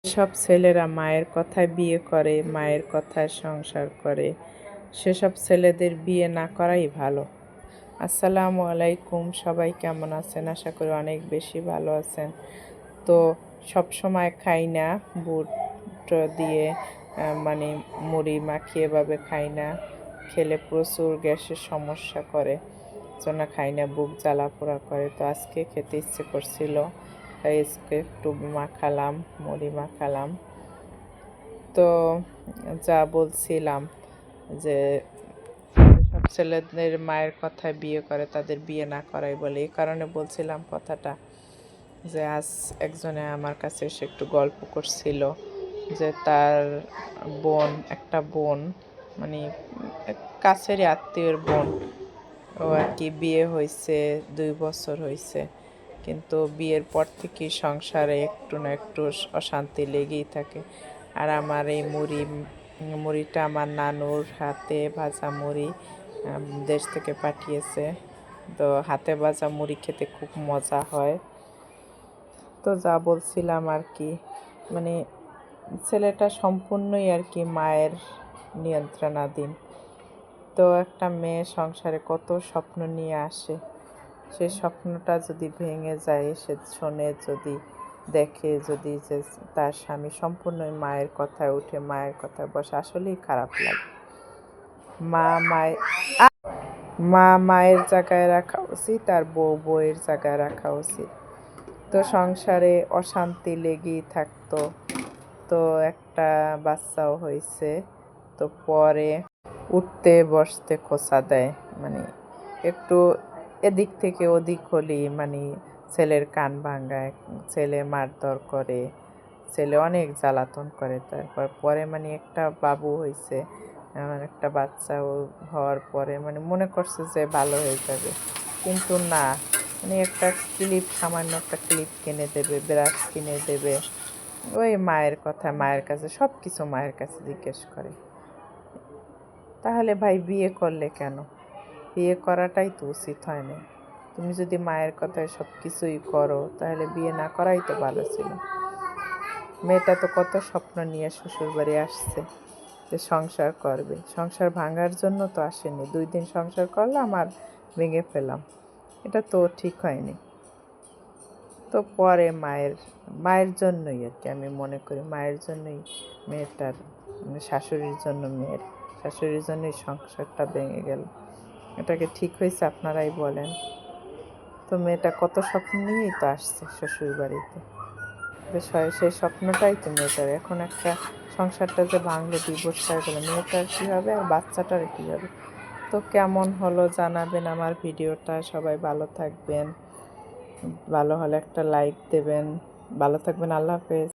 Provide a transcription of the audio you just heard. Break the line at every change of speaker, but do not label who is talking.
সব ছেলেরা মায়ের কথায় বিয়ে করে, মায়ের কথায় সংসার করে, সেসব ছেলেদের বিয়ে না করাই ভালো। আসসালামু আলাইকুম, সবাই কেমন আছেন? আশা করি অনেক বেশি ভালো আছেন। তো সব সময় খাই না বুট দিয়ে, মানে মুড়ি মাখিয়ে এভাবে খাই না, খেলে প্রচুর গ্যাসের সমস্যা করে, জন্য খাই না, বুক জ্বালা পোড়া করে। তো আজকে খেতে ইচ্ছে করছিল, তাই আজকে একটু মাখালাম, মুড়ি মাখালাম। তো যা বলছিলাম যে সব ছেলেদের মায়ের কথায় বিয়ে করে, তাদের বিয়ে না করাই বলে, এই কারণে বলছিলাম কথাটা যে আজ একজনে আমার কাছে এসে একটু গল্প করছিল যে তার একটা বোন, মানে কাছেরই আত্মীয়ের বোন, ও আর কি বিয়ে হয়েছে, 2 বছর হয়েছে, কিন্তু বিয়ের পর থেকে সংসারে একটু না একটু অশান্তি লেগেই থাকে। আর আমার এই মুড়িটা আমার নানুর হাতে ভাজা মুড়ি, দেশ থেকে পাঠিয়েছে। তো হাতে ভাজা মুড়ি খেতে খুব মজা হয়। তো যা বলছিলাম আর কি, মানে ছেলেটা সম্পূর্ণই আর কি মায়ের নিয়ন্ত্রণাধীন। তো একটা মেয়ে সংসারে কত স্বপ্ন নিয়ে আসে, সেই স্বপ্নটা যদি ভেঙে যায়, সে শোনে, যদি দেখে, যদি যে তার স্বামী সম্পূর্ণই মায়ের কথায় উঠে, মায়ের কথায় বসে, আসলেই খারাপ লাগে। মা মায়ের জায়গায় রাখা উচিত, আর বউ বউয়ের জায়গায় রাখা উচিত। তো সংসারে অশান্তি লেগেই থাকতো। তো একটা বাচ্চাও হয়েছে। তো পরে উঠতে বসতে খোঁচা দেয়, মানে একটু এদিক থেকে ওদিক হলেই মানে ছেলের কান ভাঙায়, ছেলে মারধর করে, ছেলে অনেক জ্বালাতন করে। তারপর পরে মানে একটা বাবু হয়েছে, আমার একটা বাচ্চা হওয়ার পরে মানে মনে করছে যে ভালো হয়ে যাবে, কিন্তু না, মানে একটা ক্লিপ, সামান্য একটা ক্লিপ কিনে দেবে, ব্রাশ কিনে দেবে, ওই মায়ের কথা, মায়ের কাছে সব কিছু মায়ের কাছে জিজ্ঞেস করে। তাহলে ভাই বিয়ে করলে কেন? বিয়ে করাটাই তো উচিত হয় না। তুমি যদি মায়ের কথায় সব কিছুই করো, তাহলে বিয়ে না করাই তো ভালো ছিল। মেয়েটা তো কত স্বপ্ন নিয়ে শ্বশুরবাড়ি আসছে যে সংসার করবে, সংসার ভাঙার জন্য তো আসেনি। 2 দিন সংসার করলাম আর ভেঙে ফেলাম, এটা তো ঠিক হয়নি। তো পরে মায়ের জন্যই আর কি, আমি মনে করি মায়ের জন্যই মেয়েটার, মানে শাশুড়ির জন্য, মেয়ের শাশুড়ির জন্যই সংসারটা ভেঙে গেল। এটাকে ঠিক হয়েছে? আপনারাই বলেন। তো মেয়েটা কত স্বপ্ন নিয়েই তো আসছে শ্বশুর বাড়িতে, সেই স্বপ্নটাই তো মেয়েটার। এখন একটা সংসারটা যে ভাঙলো, ডিভোর্স হয়ে গেলো, মেয়েটার কী হবে আর বাচ্চাটার কী হবে? তো কেমন হলো জানাবেন আমার ভিডিওটা। সবাই ভালো থাকবেন, ভালো হলে একটা লাইক দেবেন। ভালো থাকবেন, আল্লাহ হাফেজ।